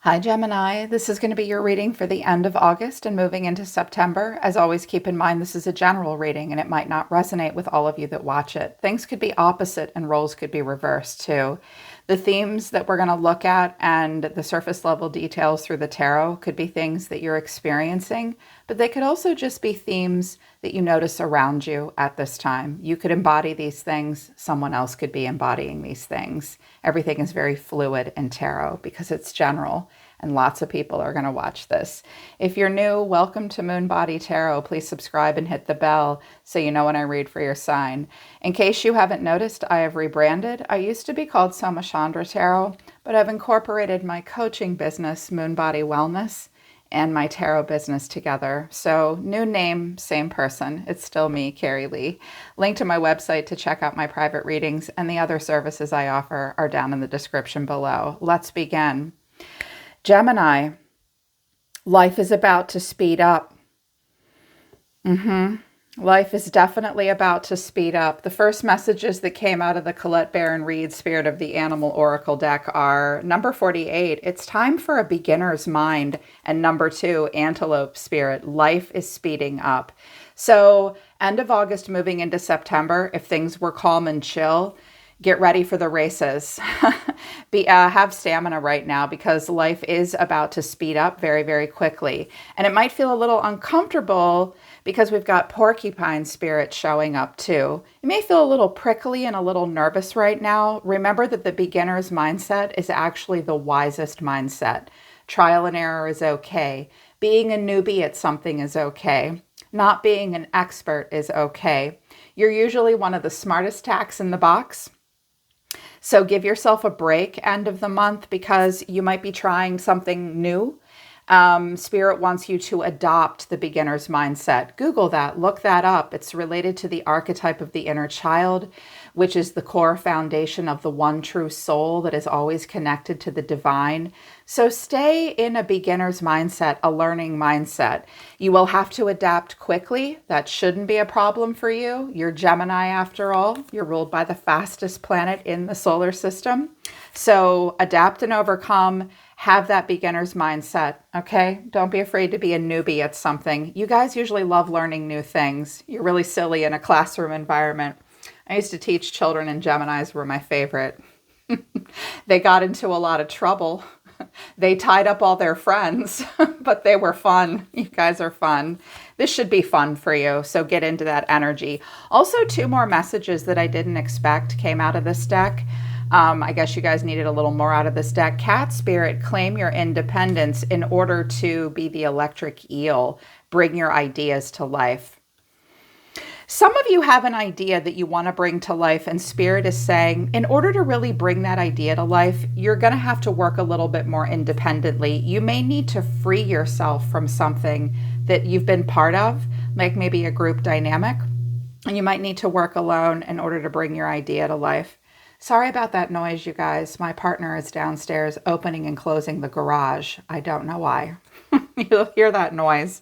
Hi, Gemini. This is going to be your reading for the end of August and moving into September. As always, keep in mind this is a general reading and it might not resonate with all of you that watch it. Things could be opposite and roles could be reversed too. The themes that we're going to look at and the surface level details through the tarot could be things that you're experiencing, but they could also just be themes that you notice around you at this time. You could embody these things, someone else could be embodying these things. Everything is very fluid in tarot because it's general and lots of people are going to watch this. If you're new, welcome to Moon Body Tarot. Please subscribe and hit the bell so you know when I read for your sign. In case you haven't noticed, I have rebranded. I used to be called Soma Chandra Tarot, but I've incorporated my coaching business, Moon Body Wellness, and my tarot business together. So new name, same person. It's still me, Carrie Lee. Link to my website to check out my private readings and the other services I offer are down in the description below. Let's begin. Gemini, life is about to speed up. Life is definitely about to speed up. The first messages that came out of the Colette Baron Reid Spirit of the Animal Oracle deck are number 48, it's time for a beginner's mind, and number 2, Antelope Spirit, life is speeding up. So end of August moving into September, if things were calm and chill, get ready for the races. Have stamina right now because life is about to speed up very, very quickly. And it might feel a little uncomfortable because we've got porcupine spirit showing up too. You may feel a little prickly and a little nervous right now. Remember that the beginner's mindset is actually the wisest mindset. Trial and error is okay. Being a newbie at something is okay. Not being an expert is okay. You're usually one of the smartest tacks in the box. So give yourself a break end of the month because you might be trying something new. Spirit wants you to adopt the beginner's mindset. Google that, look that up. It's related to the archetype of the inner child, which is the core foundation of the one true soul that is always connected to the divine. So stay in a beginner's mindset, a learning mindset. You will have to adapt quickly. That shouldn't be a problem for you. You're Gemini after all. You're ruled by the fastest planet in the solar system. So adapt and overcome. Have that beginner's mindset, okay? Don't be afraid to be a newbie at something. You guys usually love learning new things. You're really silly in a classroom environment. I used to teach children, and Geminis were my favorite. They got into a lot of trouble. They tied up all their friends, but they were fun. You guys are fun. This should be fun for you, so get into that energy. Also, 2 more messages that I didn't expect came out of this deck. I guess you guys needed a little more out of this deck. Cat Spirit, claim your independence in order to be the electric eel. Bring your ideas to life. Some of you have an idea that you want to bring to life, and Spirit is saying, in order to really bring that idea to life, you're going to have to work a little bit more independently. You may need to free yourself from something that you've been part of, like maybe a group dynamic, and you might need to work alone in order to bring your idea to life. Sorry about that noise, you guys. My partner is downstairs opening and closing the garage. I don't know why. You'll hear that noise.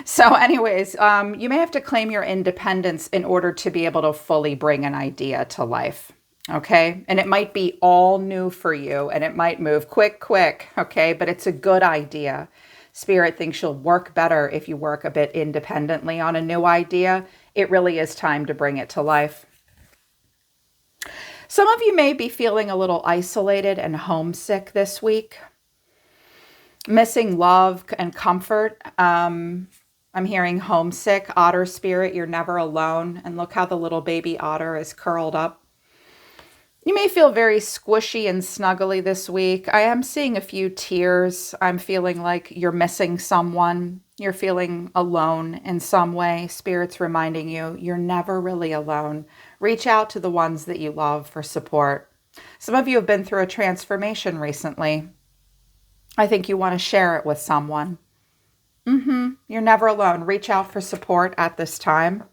So anyways, you may have to claim your independence in order to be able to fully bring an idea to life, okay? And it might be all new for you, and it might move quick, okay? But it's a good idea. Spirit thinks you'll work better if you work a bit independently on a new idea. It really is time to bring it to life. Some of you may be feeling a little isolated and homesick this week, missing love and comfort. I'm hearing homesick, otter spirit, you're never alone. And look how the little baby otter is curled up. You may feel very squishy and snuggly this week. I am seeing a few tears. I'm feeling like you're missing someone. You're feeling alone in some way. Spirit's reminding you, you're never really alone. Reach out to the ones that you love for support. Some of you have been through a transformation recently. I think you want to share it with someone. You're never alone. Reach out for support at this time.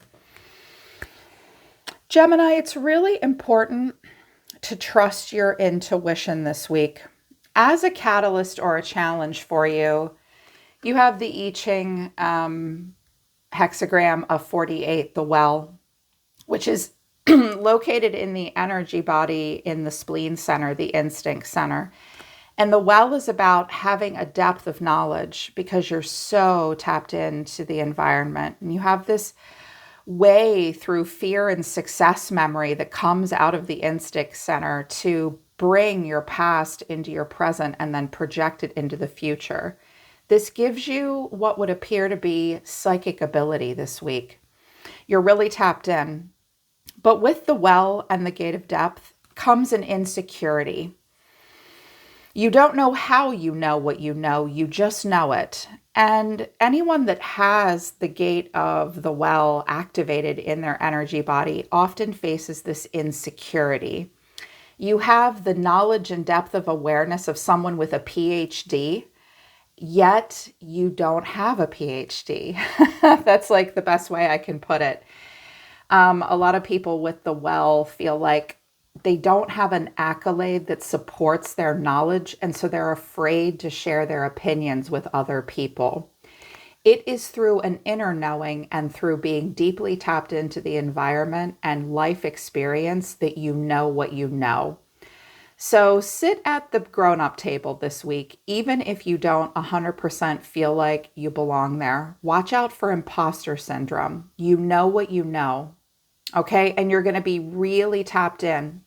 Gemini, it's really important to trust your intuition this week. As a catalyst or a challenge for you, you have the I Ching hexagram of 48, the well, which is located in the energy body in the spleen center, the instinct center. And the well is about having a depth of knowledge because you're so tapped into the environment. And you have this way through fear and success memory that comes out of the instinct center to bring your past into your present and then project it into the future. This gives you what would appear to be psychic ability this week. You're really tapped in. But with the well and the gate of depth comes an insecurity. You don't know how you know what you just know it. And anyone that has the gate of the well activated in their energy body often faces this insecurity. You have the knowledge and depth of awareness of someone with a PhD, yet you don't have a PhD. That's like the best way I can put it. A lot of people with the well feel like they don't have an accolade that supports their knowledge, and so they're afraid to share their opinions with other people. It is through an inner knowing and through being deeply tapped into the environment and life experience that you know what you know. So sit at the grown-up table this week, even if you don't 100% feel like you belong there. Watch out for imposter syndrome. You know what you know, okay? And you're going to be really tapped in,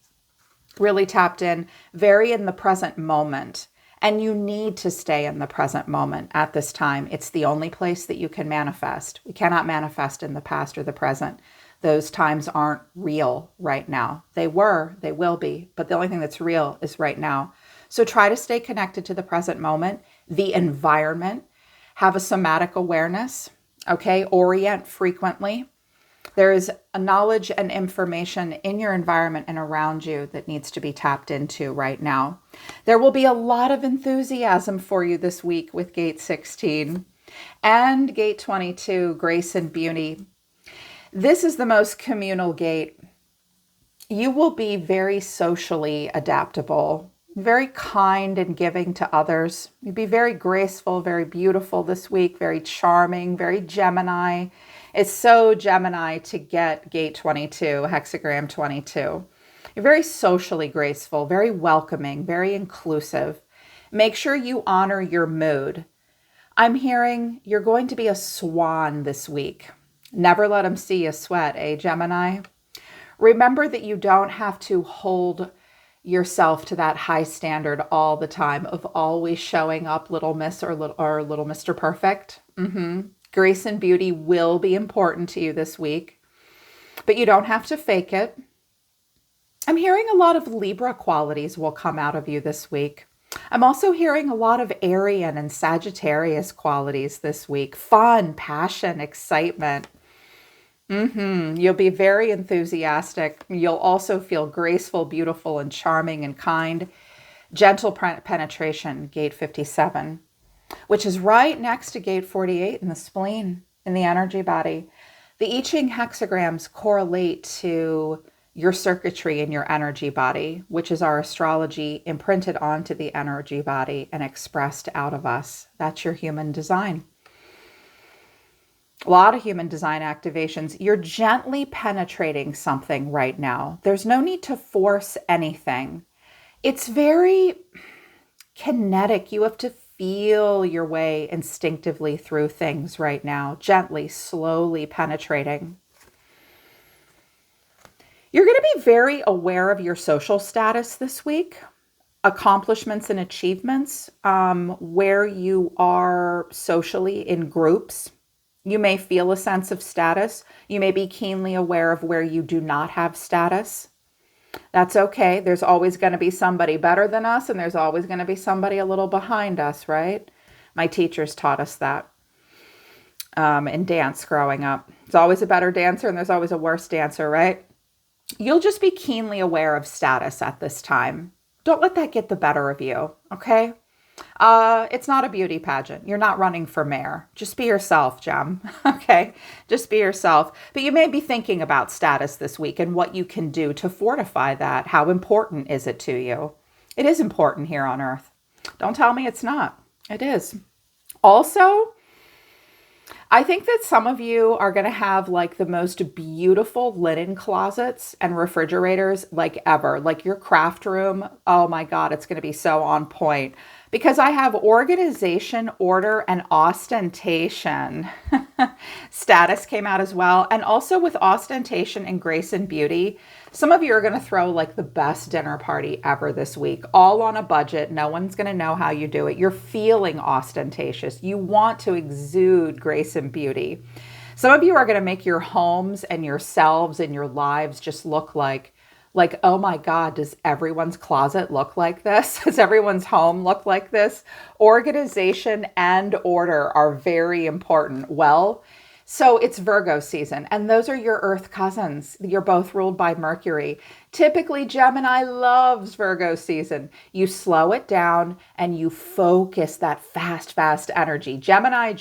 very in the present moment. And you need to stay in the present moment at this time. It's the only place that you can manifest. We cannot manifest in the past or the present. Those times aren't real right now. They were, they will be, but the only thing that's real is right now. So try to stay connected to the present moment, the environment, have a somatic awareness, okay? Orient frequently. There is a knowledge and information in your environment and around you that needs to be tapped into right now. There will be a lot of enthusiasm for you this week with Gate 16 and Gate 22, Grace and Beauty. This is the most communal gate. You will be very socially adaptable, very kind and giving to others. You'll be very graceful, very beautiful this week, very charming, very Gemini. It's so Gemini to get gate 22, hexagram 22. You're very socially graceful, very welcoming, very inclusive. Make sure you honor your mood. I'm hearing you're going to be a swan this week. Never let them see you sweat, eh, Gemini? Remember that you don't have to hold yourself to that high standard all the time of always showing up Little Miss or Little Mr. Perfect. Grace and beauty will be important to you this week, but you don't have to fake it. I'm hearing a lot of Libra qualities will come out of you this week. I'm also hearing a lot of Arian and Sagittarius qualities this week. Fun, passion, excitement. You'll be very enthusiastic. You'll also feel graceful, beautiful, and charming and kind. Gentle penetration, gate 57. Which is right next to gate 48 in the spleen, in the energy body. The I Ching hexagrams correlate to your circuitry in your energy body, which is our astrology imprinted onto the energy body and expressed out of us. That's your human design. A lot of human design activations. You're gently penetrating something right now. There's no need to force anything. It's very kinetic. You have to feel your way instinctively through things right now, gently, slowly penetrating. You're going to be very aware of your social status this week, accomplishments and achievements, where you are socially in groups. You may feel a sense of status. You may be keenly aware of where you do not have status. That's okay. There's always going to be somebody better than us, and there's always going to be somebody a little behind us, right? My teachers taught us that in dance growing up. There's always a better dancer, and there's always a worse dancer, right? You'll just be keenly aware of status at this time. Don't let that get the better of you, okay? It's not a beauty pageant. You're not running for mayor. Just be yourself, Gem. Okay? Just be yourself. But you may be thinking about status this week and what you can do to fortify that. How important is it to you? It is important here on Earth. Don't tell me it's not. It is. Also, I think that some of you are going to have like the most beautiful linen closets and refrigerators like ever. Like your craft room. Oh my God, it's going to be so on point because I have organization, order, and ostentation. Status came out as well. And also with ostentation and grace and beauty, some of you are going to throw like the best dinner party ever this week, all on a budget. No one's going to know how you do it. You're feeling ostentatious. You want to exude grace and beauty. Some of you are going to make your homes and yourselves and your lives just look like, oh my God, does everyone's closet look like this? Does everyone's home look like this? Organization and order are very important. Well, so it's Virgo season, and those are your Earth cousins. You're both ruled by Mercury. Typically, Gemini loves Virgo season. You slow it down and you focus that fast energy. Gemini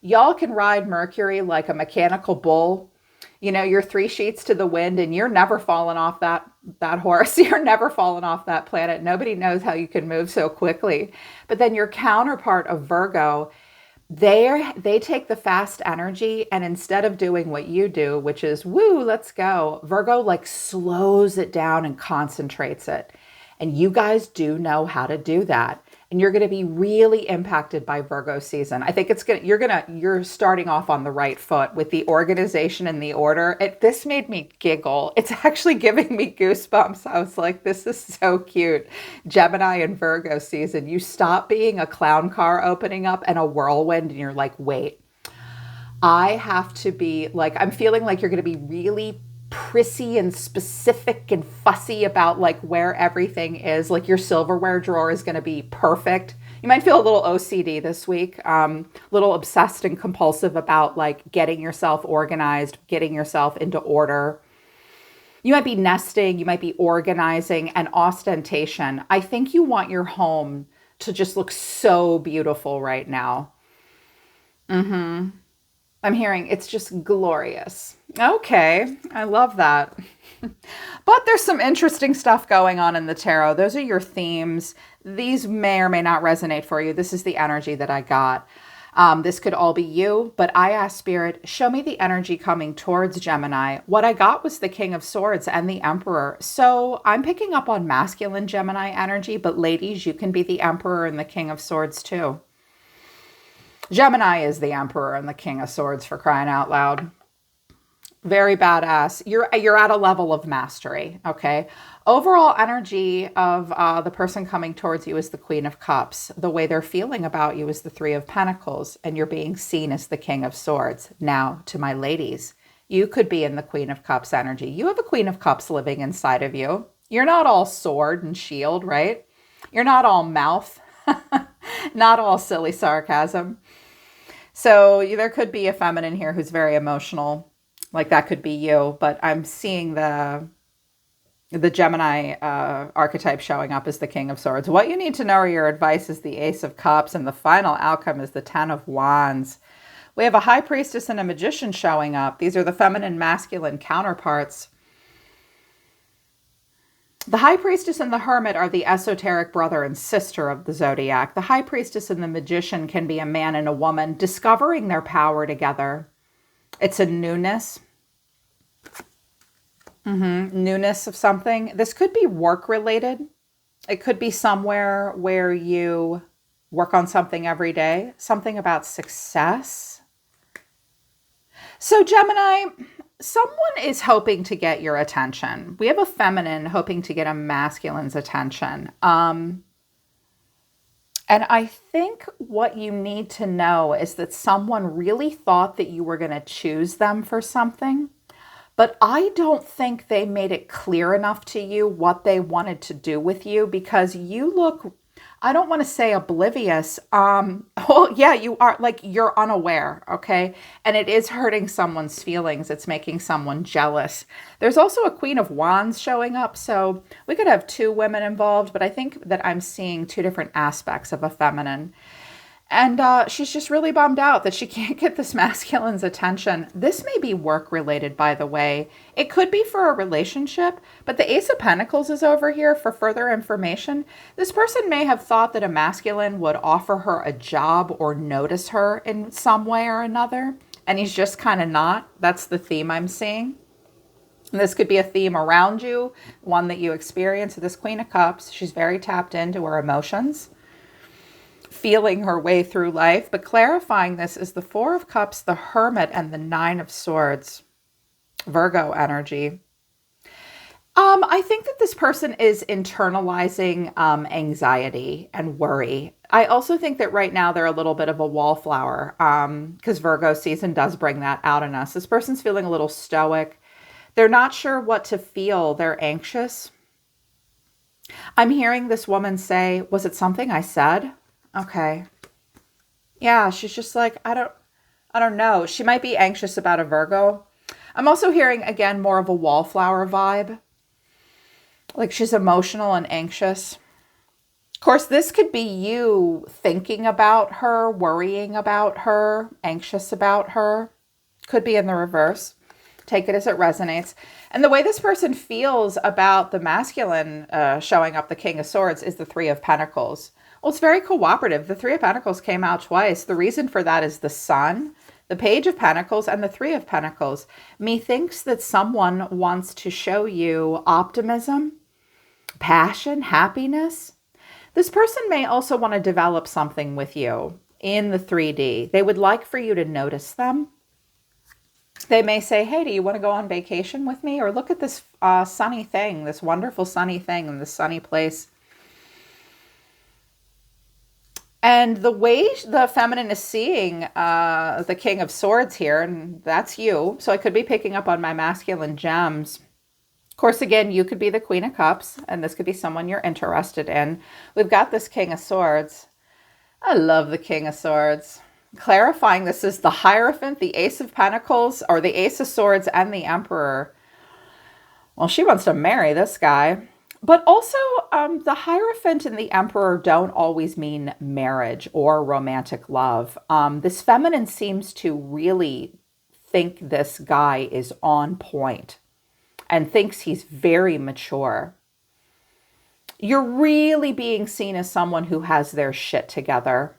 y'all can ride Mercury like a mechanical bull. You know, you're 3 sheets to the wind and you're never falling off that horse. You're never falling off that planet. Nobody knows how you can move so quickly. But then your counterpart of Virgo, they take the fast energy, and instead of doing what you do, which is woo, let's go, Virgo like slows it down and concentrates it. And you guys do know how to do that. And you're going to be really impacted by Virgo season. I think you're starting off on the right foot with the organization and the order. This made me giggle. It's actually giving me goosebumps. I was like, this is so cute. Gemini and Virgo season. You stop being a clown car opening up and a whirlwind, and you're like, wait, I have to be like, I'm feeling like you're going to be really prissy and specific and fussy about like where everything is. Like your silverware drawer is going to be perfect. You might feel a little OCD this week, a little obsessed and compulsive about like getting yourself organized, getting yourself into order. You might be nesting, you might be organizing, and ostentation. I think you want your home to just look so beautiful right now. I'm hearing it's just glorious. Okay, I love that. But there's some interesting stuff going on in the tarot. Those are your themes. These may or may not resonate for you. This is the energy that I got. This could all be you, but I asked Spirit, show me the energy coming towards Gemini. What I got was the King of Swords and the Emperor. So I'm picking up on masculine Gemini energy, but ladies, you can be the Emperor and the King of Swords too. Gemini is the Emperor and the King of Swords, for crying out loud. Very badass. You're at a level of mastery, okay? Overall energy of the person coming towards you is the Queen of Cups. The way they're feeling about you is the Three of Pentacles, and you're being seen as the King of Swords. Now, to my ladies, you could be in the Queen of Cups energy. You have a Queen of Cups living inside of you. You're not all sword and shield, right? You're not all mouth, not all silly sarcasm. So there could be a feminine here who's very emotional. Like that could be you, but I'm seeing the Gemini archetype showing up as the King of Swords. What you need to know or your advice is the Ace of Cups, and the final outcome is the Ten of Wands. We have a High Priestess and a Magician showing up. These are the feminine, masculine counterparts. The High Priestess and the Hermit are the esoteric brother and sister of the Zodiac. The High Priestess and the Magician can be a man and a woman discovering their power together. It's a newness. Newness of something. This could be work related. It could be somewhere where you work on something every day. Something about success. So Gemini, someone is hoping to get your attention. We have a feminine hoping to get a masculine's attention. And I think what you need to know is that someone really thought that you were going to choose them for something, but I don't think they made it clear enough to you what they wanted to do with you, because you look, I don't want to say oblivious. Well, yeah, you are, like, you're unaware, okay? And it is hurting someone's feelings. It's making someone jealous. There's also a Queen of Wands showing up. So we could have 2 women involved, but I think that I'm seeing 2 different aspects of a feminine. And she's just really bummed out that she can't get this masculine's attention. This may be work related, by the way. It could be for a relationship, but the Ace of Pentacles is over here for further information. This person may have thought that a masculine would offer her a job or notice her in some way or another, and he's just kind of not. That's the theme I'm seeing. And this could be a theme around you, one that you experience. This Queen of Cups, she's very tapped into her emotions, feeling her way through life. But clarifying this is the Four of Cups, the Hermit, and the Nine of Swords. Virgo energy. I think that this person is internalizing anxiety and worry. I also think that right now they're a little bit of a wallflower, because Virgo season does bring that out in us. This person's feeling a little stoic. They're not sure what to feel. They're anxious. I'm hearing this woman say, was it something I said? Okay. Yeah, she's just like, I don't know. She might be anxious about a Virgo. I'm also hearing, again, more of a wallflower vibe. Like she's emotional and anxious. Of course, this could be you thinking about her, worrying about her, anxious about her. Could be in the reverse. Take it as it resonates. And the way this person feels about the masculine showing up, the King of Swords, is the Three of Pentacles. Well, it's very cooperative. The Three of Pentacles came out twice. The reason for that is the Sun, the Page of Pentacles, and the Three of Pentacles. Methinks that someone wants to show you optimism, passion, happiness. This person may also want to develop something with you in the 3D. They would like for you to notice them. They may say, hey, do you want to go on vacation with me? Or look at this sunny thing, this wonderful sunny thing in this sunny place. And the way the feminine is seeing the King of Swords here, and that's you. So I could be picking up on my masculine gems. Of course, again, you could be the Queen of Cups, and this could be someone you're interested in. We've got this King of Swords. I love the King of Swords. Clarifying, this is the Hierophant, the Ace of Pentacles, or the Ace of Swords, and the Emperor. Well, she wants to marry this guy. But also, the Hierophant and the Emperor don't always mean marriage or romantic love. This feminine seems to really think this guy is on point and thinks he's very mature. You're really being seen as someone who has their shit together.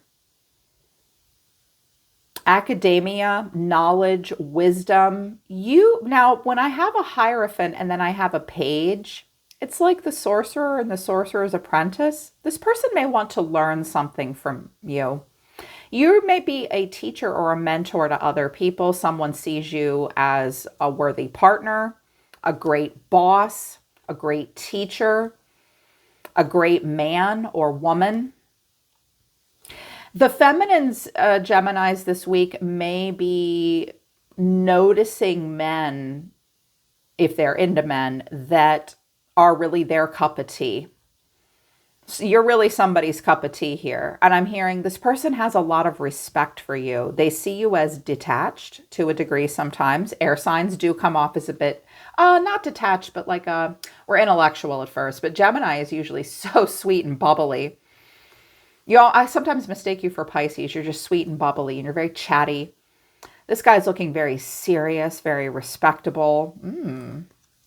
Academia, knowledge, wisdom. Now, when I have a Hierophant and then I have a Page, it's like the Sorcerer and the Sorcerer's Apprentice. This person may want to learn something from you. You may be a teacher or a mentor to other people. Someone sees you as a worthy partner, a great boss, a great teacher, a great man or woman. The feminines, Geminis, this week may be noticing men, if they're into men, that are really their cup of tea. So you're really somebody's cup of tea here. And I'm hearing this person has a lot of respect for you. They see you as detached to a degree sometimes. Air signs do come off as a bit, not detached, but like we're intellectual at first. But Gemini is usually so sweet and bubbly. I sometimes mistake you for Pisces. You're just sweet and bubbly and you're very chatty. This guy's looking very serious, very respectable.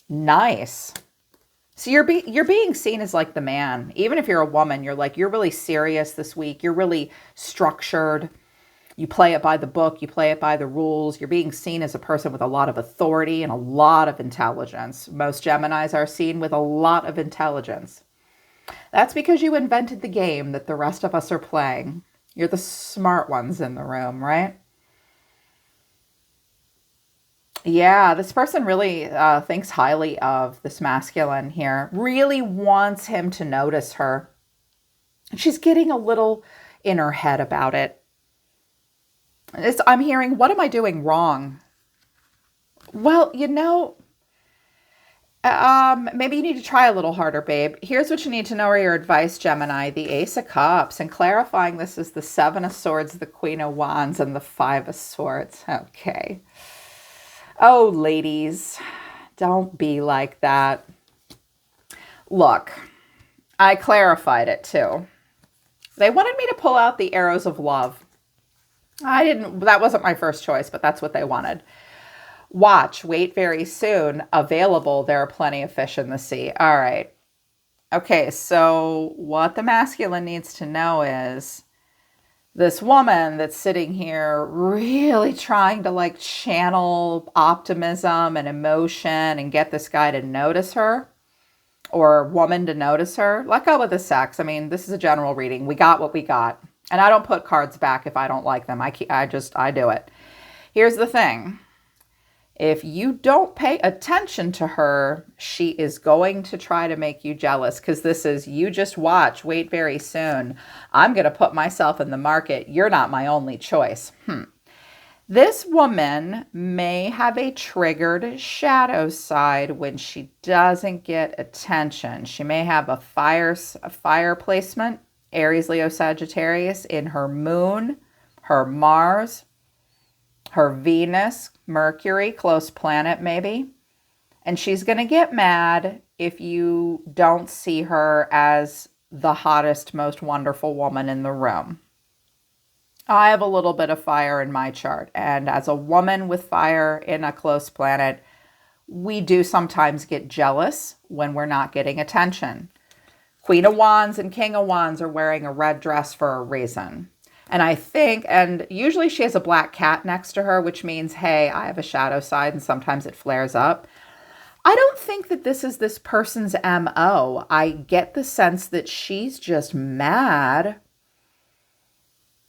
Nice. So you're being seen as like the man. Even if you're a woman, you're really serious this week. You're really structured. You play it by the book. You play it by the rules. You're being seen as a person with a lot of authority and a lot of intelligence. Most Geminis are seen with a lot of intelligence. That's because you invented the game that the rest of us are playing. You're the smart ones in the room, right? Yeah, this person really thinks highly of this masculine here. Really wants him to notice her. She's getting a little in her head about it. I'm hearing, what am I doing wrong? Well, maybe you need to try a little harder, babe. Here's what you need to know, or your advice, Gemini. The Ace of Cups. And clarifying, this is the Seven of Swords, the Queen of Wands, and the Five of Swords. Okay. Oh, ladies, don't be like that. Look, I clarified it too. They wanted me to pull out the arrows of love. That wasn't my first choice, but that's what they wanted. Watch, wait very soon. Available, there are plenty of fish in the sea. All right. Okay, so what the masculine needs to know is this woman that's sitting here really trying to like channel optimism and emotion and get this guy to notice her or woman to notice her. Let go with the sex. I mean, this is a general reading. We got what we got. And I don't put cards back if I don't like them. I do it. Here's the thing. If you don't pay attention to her, she is going to try to make you jealous because this is, you just watch, wait very soon. I'm going to put myself in the market. You're not my only choice. This woman may have a triggered shadow side when she doesn't get attention. She may have a fire placement, Aries, Leo, Sagittarius, in her moon, her Mars, her Venus, Mercury, close planet maybe. And she's going to get mad if you don't see her as the hottest, most wonderful woman in the room. I have a little bit of fire in my chart. And as a woman with fire in a close planet, we do sometimes get jealous when we're not getting attention. Queen of Wands and King of Wands are wearing a red dress for a reason. And I think, and usually she has a black cat next to her, which means, hey, I have a shadow side and sometimes it flares up. I don't think that this is this person's MO. I get the sense that she's just mad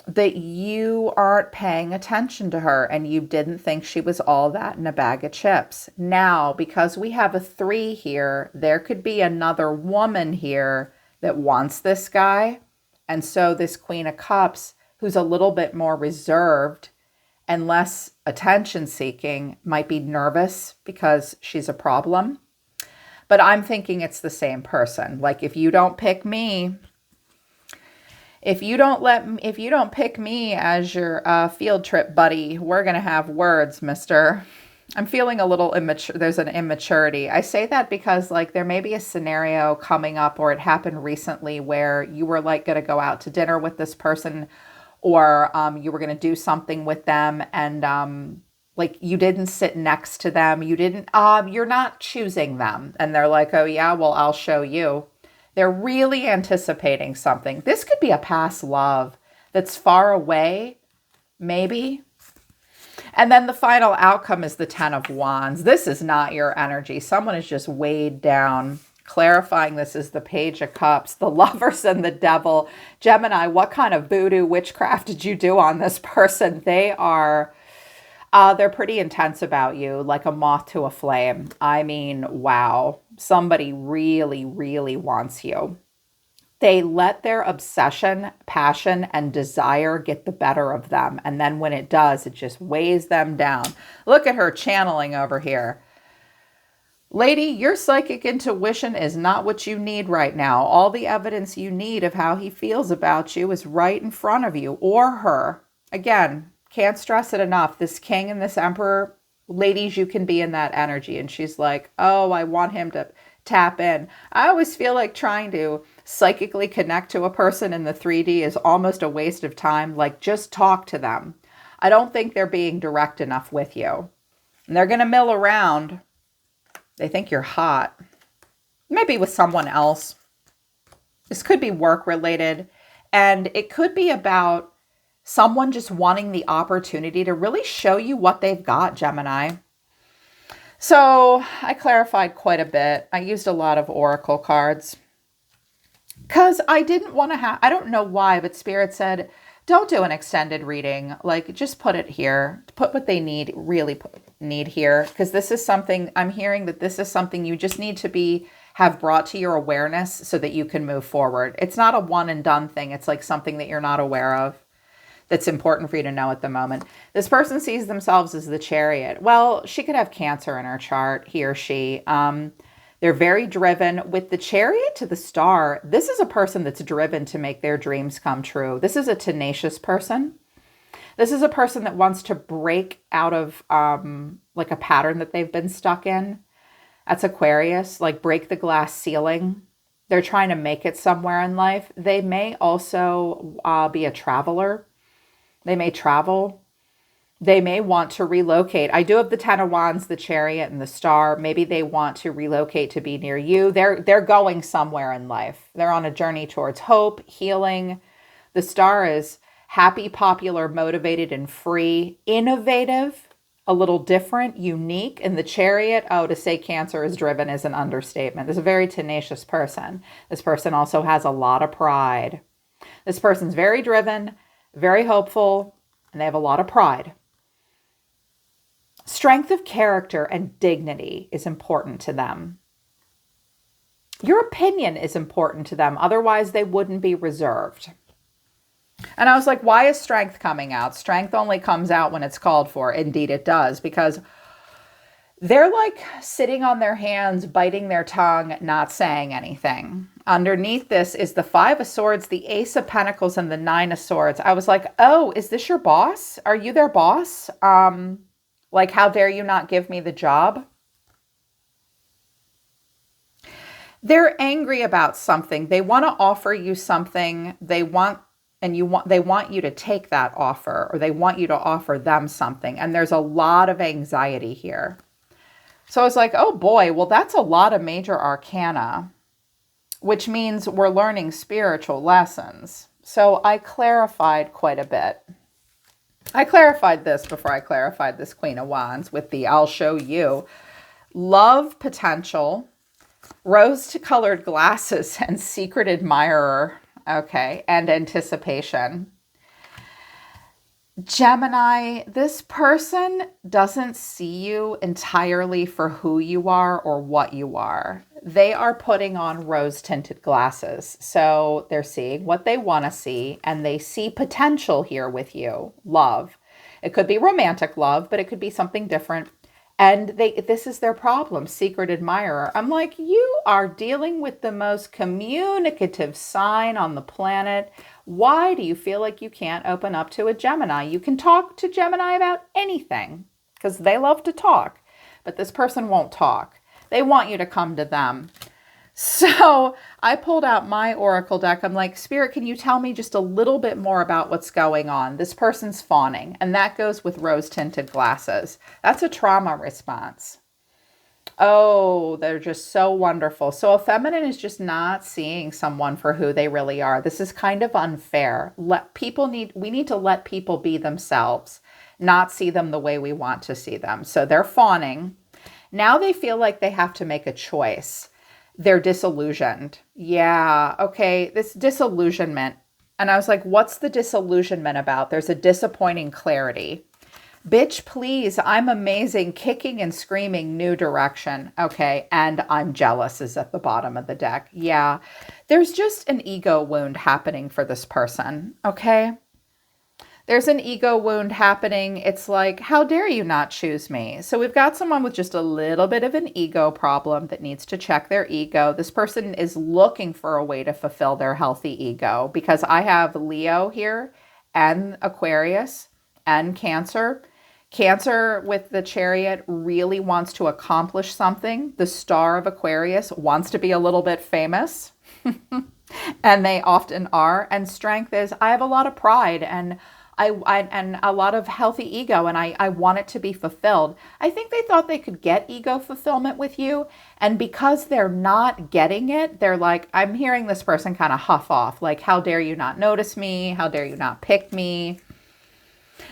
that you aren't paying attention to her and you didn't think she was all that in a bag of chips. Now, because we have a 3 here, there could be another woman here that wants this guy. And so this Queen of Cups, who's a little bit more reserved and less attention seeking, might be nervous because she's a problem. But I'm thinking it's the same person. Like if you don't pick me, if you don't pick me as your field trip buddy, we're going to have words, mister. I'm feeling a little immature. There's an immaturity. I say that because like there may be a scenario coming up or it happened recently where you were like going to go out to dinner with this person or you were going to do something with them and like you didn't sit next to them. You're not choosing them. And they're like, oh yeah, well, I'll show you. They're really anticipating something. This could be a past love that's far away, maybe. And then the final outcome is the 10 of Wands. This is not your energy. Someone is just weighed down. Clarifying this is the Page of Cups, the Lovers and the Devil. Gemini, what kind of voodoo witchcraft did you do on this person? They're pretty intense about you, like a moth to a flame. I mean, wow. Somebody really, really wants you. They let their obsession, passion, and desire get the better of them. And then when it does, it just weighs them down. Look at her channeling over here. Lady, your psychic intuition is not what you need right now. All the evidence you need of how he feels about you is right in front of you or her. Again, can't stress it enough. This king and this emperor, ladies, you can be in that energy. And she's like, oh, I want him to tap in. I always feel like trying to psychically connect to a person in the 3D is almost a waste of time. Like, just talk to them. I don't think they're being direct enough with you. And they're going to mill around. They think you're hot. Maybe with someone else. This could be work related. And it could be about someone just wanting the opportunity to really show you what they've got, Gemini. So I clarified quite a bit. I used a lot of oracle cards because I didn't want to I don't know why, but Spirit said, don't do an extended reading. Like, just put it here. Put what they need, need here. Because this is something, I'm hearing that this is something you just need to have brought to your awareness so that you can move forward. It's not a one and done thing. It's like something that you're not aware of that's important for you to know at the moment. This person sees themselves as the Chariot. Well, she could have Cancer in her chart, he or she. They're very driven. With the Chariot to the Star, this is a person that's driven to make their dreams come true. This is a tenacious person. This is a person that wants to break out of like a pattern that they've been stuck in. That's Aquarius, like break the glass ceiling. They're trying to make it somewhere in life. They may also be a traveler. They may travel. They may want to relocate. I do have the Ten of Wands, the Chariot, and the Star. Maybe they want to relocate to be near you. They're going somewhere in life. They're on a journey towards hope, healing. The Star is happy, popular, motivated, and free, innovative, a little different, unique. And the Chariot, oh, to say Cancer is driven is an understatement. This is a very tenacious person. This person also has a lot of pride. This person's very driven, very hopeful, and they have a lot of pride. Strength of character and dignity is important to them. Your opinion is important to them. Otherwise, they wouldn't be reserved. And I was like, why is strength coming out? Strength only comes out when it's called for. Indeed, it does, because they're like sitting on their hands, biting their tongue, not saying anything. Underneath this is the Five of Swords, the Ace of Pentacles, and the Nine of Swords. I was like, oh, is this your boss? Are you their boss? Like, how dare you not give me the job? They're angry about something. They want to offer you something. They want you to take that offer, or they want you to offer them something. And there's a lot of anxiety here. So I was like, oh boy, well, that's a lot of major arcana, which means we're learning spiritual lessons. So I clarified quite a bit. I clarified this before I clarified this Queen of Wands with the I'll show you. Love potential, rose-colored glasses, and secret admirer. Okay, and anticipation. Gemini, this person doesn't see you entirely for who you are or what you are. They are putting on rose-tinted glasses. So they're seeing what they want to see, and they see potential here with you. Love. It could be romantic love, but it could be something different. And this is their problem, secret admirer. I'm like, you are dealing with the most communicative sign on the planet. Why do you feel like you can't open up to a Gemini? You can talk to Gemini about anything because they love to talk, but this person won't talk. They want you to come to them. So I pulled out my Oracle deck. I'm like, Spirit, can you tell me just a little bit more about what's going on? This person's fawning, and that goes with rose-tinted glasses. That's a trauma response. Oh, they're just so wonderful. So a feminine is just not seeing someone for who they really are. This is kind of unfair. We need to let people be themselves, not see them the way we want to see them. So they're fawning. Now they feel like they have to make a choice. They're disillusioned. Yeah, okay, this disillusionment. And I was like, what's the disillusionment about? There's a disappointing clarity. Bitch, please, I'm amazing, kicking and screaming, new direction. Okay, and I'm jealous is at the bottom of the deck. Yeah, there's just an ego wound happening for this person, okay? There's an ego wound happening. It's like, how dare you not choose me? So we've got someone with just a little bit of an ego problem that needs to check their ego. This person is looking for a way to fulfill their healthy ego because I have Leo here and Aquarius and Cancer. Cancer with the Chariot really wants to accomplish something. The Star of Aquarius wants to be a little bit famous. And they often are. And Strength is, I have a lot of pride and and a lot of healthy ego, and I want it to be fulfilled. I think they thought they could get ego fulfillment with you, and because they're not getting it, they're like, I'm hearing this person kind of huff off, like, how dare you not notice me? How dare you not pick me?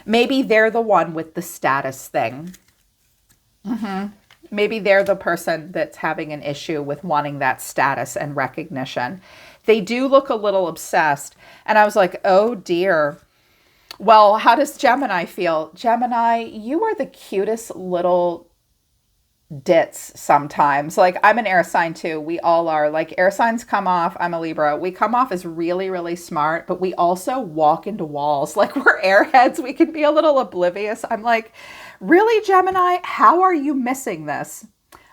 Maybe they're the one with the status thing. Maybe they're the person that's having an issue with wanting that status and recognition. They do look a little obsessed, and I was like, oh dear. Well, how does Gemini feel? Gemini, you are the cutest little dits sometimes. Like, I'm an air sign too. We all are. Like, air signs come off. I'm a Libra. We come off as really, really smart, but we also walk into walls. Like, we're airheads. We can be a little oblivious. I'm like, really, Gemini? How are you missing this?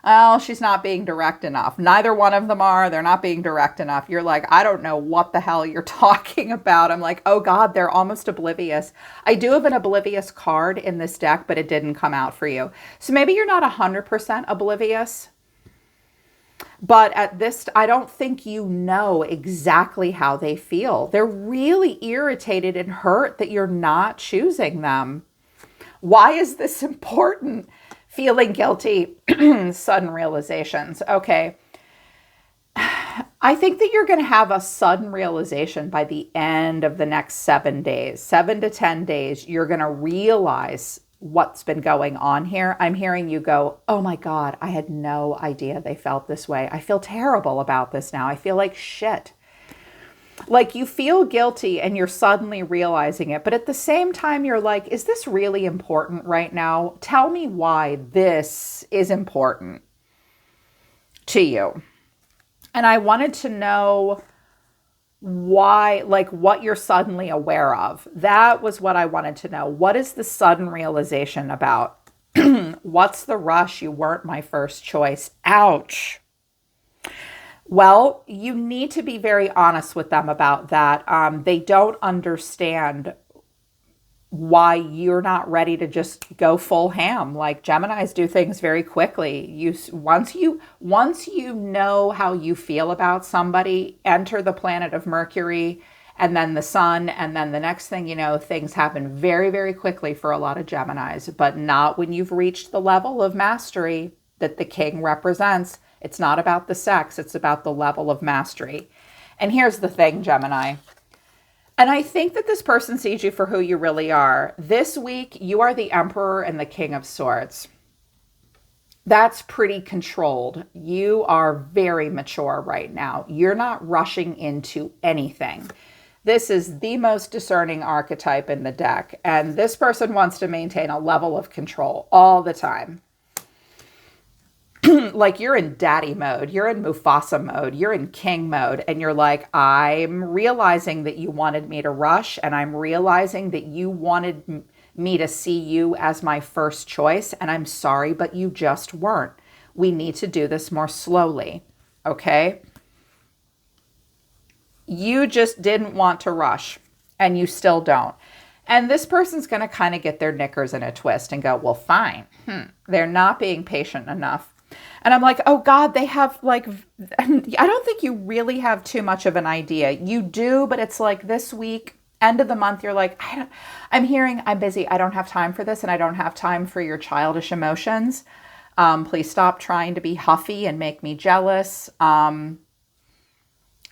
Oh, she's not being direct enough. Neither one of them are. They're not being direct enough. You're like, I don't know what the hell you're talking about. I'm like, oh God, they're almost oblivious. I do have an oblivious card in this deck, but it didn't come out for you. So maybe you're not 100% oblivious. But at this, I don't think you know exactly how they feel. They're really irritated and hurt that you're not choosing them. Why is this important? Feeling guilty, sudden realizations. Okay. I think that you're going to have a sudden realization by the end of the next 7 days, 7 to 10 days. You're going to realize what's been going on here. I'm hearing you go, oh my God, I had no idea they felt this way. I feel terrible about this now. I feel like shit. Like you feel guilty and you're suddenly realizing it. But at the same time, you're like, is this really important right now? Tell me why this is important to you. And I wanted to know why, like what you're suddenly aware of. That was what I wanted to know. What is the sudden realization about? What's the rush? You weren't my first choice. Ouch. Well, you need to be very honest with them about that. They don't understand why you're not ready to just go full ham. Like Geminis do things very quickly. Once you know how you feel about somebody, enter the planet of Mercury and then the sun, and then the next thing you know, things happen very, very quickly for a lot of Geminis, but not when you've reached the level of mastery that the king represents. It's not about the sex, it's about the level of mastery. And here's the thing, Gemini. And I think that this person sees you for who you really are. This week, you are the Emperor and the King of Swords. That's pretty controlled. You are very mature right now. You're not rushing into anything. This is the most discerning archetype in the deck. And this person wants to maintain a level of control all the time. Like you're in daddy mode, you're in Mufasa mode, you're in king mode, and you're like, I'm realizing that you wanted me to rush, and I'm realizing that you wanted me to see you as my first choice, and I'm sorry, but you just weren't. We need to do this more slowly, okay? You just didn't want to rush, and you still don't. And this person's going to kind of get their knickers in a twist and go, well, fine. They're not being patient enough. And I'm like, oh God, they have like, I don't think you really have too much of an idea. You do, but it's like this week, end of the month, you're like, I'm hearing I'm busy. I don't have time for this. And I don't have time for your childish emotions. Please stop trying to be huffy and make me jealous.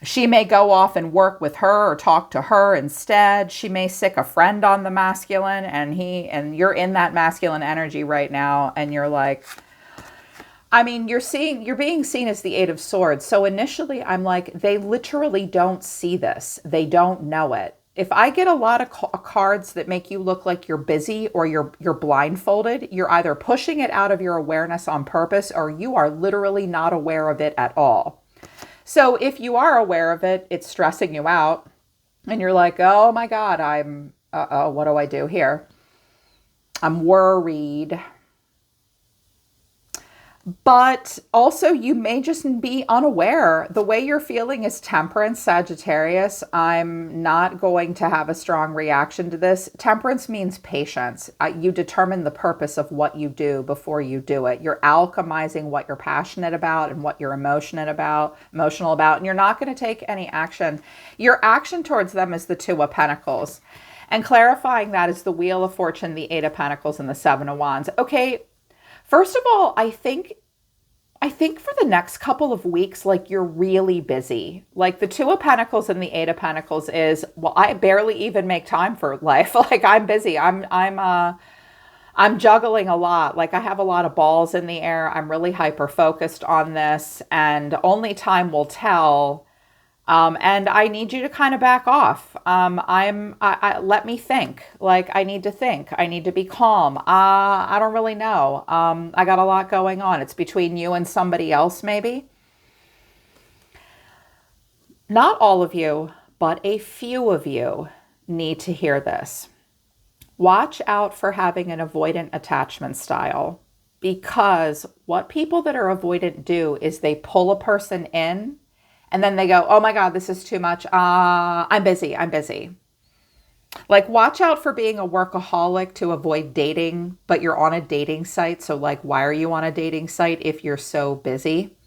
She may go off and work with her or talk to her instead. She may sick a friend on the masculine, and you're in that masculine energy right now. And you're like, I mean, you're being seen as the Eight of Swords. So initially I'm like, they literally don't see this. They don't know it. If I get a lot of cards that make you look like you're busy or you're blindfolded, you're either pushing it out of your awareness on purpose or you are literally not aware of it at all. So if you are aware of it, it's stressing you out and you're like, oh my God, what do I do here? I'm worried. But also you may just be unaware. The way you're feeling is Temperance, Sagittarius. I'm not going to have a strong reaction to this. Temperance means patience. You determine the purpose of what you do before you do it. You're alchemizing what you're passionate about and what you're emotional about, and you're not going to take any action. Your action towards them is the Two of Pentacles. And clarifying that is the Wheel of Fortune, the Eight of Pentacles, and the Seven of Wands. Okay. First of all, I think for the next couple of weeks, like you're really busy. Like the Two of Pentacles and the Eight of Pentacles is, well, I barely even make time for life. Like I'm busy. I'm juggling a lot. Like I have a lot of balls in the air. I'm really hyper focused on this, and only time will tell. And I need you to kind of back off. Let me think. Like I need to think. I need to be calm. I don't really know. I got a lot going on. It's between you and somebody else, maybe. Not all of you, but a few of you need to hear this. Watch out for having an avoidant attachment style, because what people that are avoidant do is they pull a person in. And then they go, oh my God, this is too much. I'm busy. Like watch out for being a workaholic to avoid dating, but you're on a dating site. So like, why are you on a dating site if you're so busy?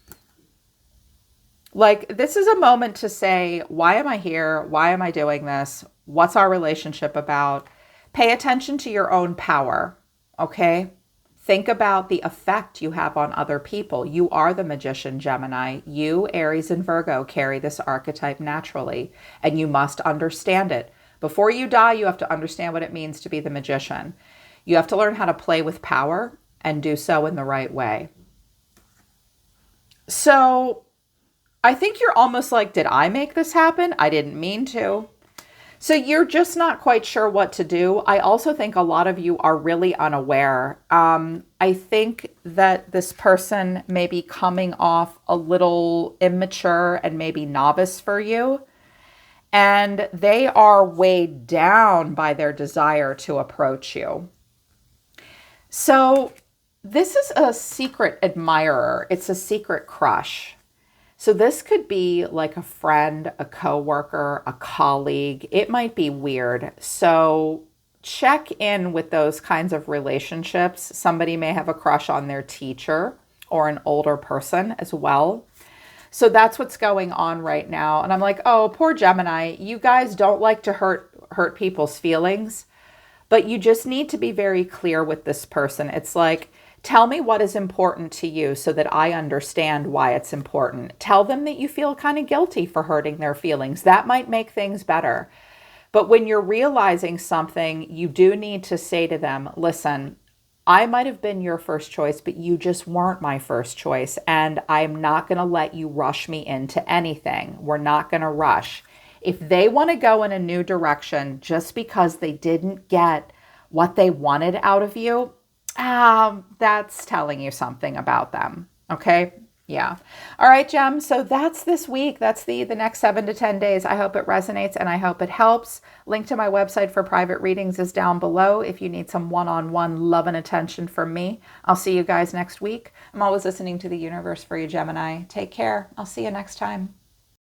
Like, this is a moment to say, why am I here? Why am I doing this? What's our relationship about? Pay attention to your own power, okay? Think about the effect you have on other people. You are the magician, Gemini. You, Aries and Virgo, carry this archetype naturally, and you must understand it. Before you die, you have to understand what it means to be the magician. You have to learn how to play with power and do so in the right way. So I think you're almost like, did I make this happen? I didn't mean to. So you're just not quite sure what to do. I also think a lot of you are really unaware. I think that this person may be coming off a little immature and maybe novice for you. And they are weighed down by their desire to approach you. So this is a secret admirer. It's a secret crush. So this could be like a friend, a coworker, a colleague. It might be weird. So check in with those kinds of relationships. Somebody may have a crush on their teacher or an older person as well. So that's what's going on right now. And I'm like, oh, poor Gemini. You guys don't like to hurt people's feelings, but you just need to be very clear with this person. It's like, tell me what is important to you so that I understand why it's important. Tell them that you feel kind of guilty for hurting their feelings. That might make things better. But when you're realizing something, you do need to say to them, listen, I might have been your first choice, but you just weren't my first choice. And I'm not going to let you rush me into anything. We're not going to rush. If they want to go in a new direction just because they didn't get what they wanted out of you, that's telling you something about them. Okay. Yeah. All right, Gem. So that's this week. That's the next 7 to 10 days. I hope it resonates and I hope it helps. Link to my website for private readings is down below if you need some one-on-one love and attention from me. I'll see you guys next week. I'm always listening to the universe for you, Gemini. Take care. I'll see you next time.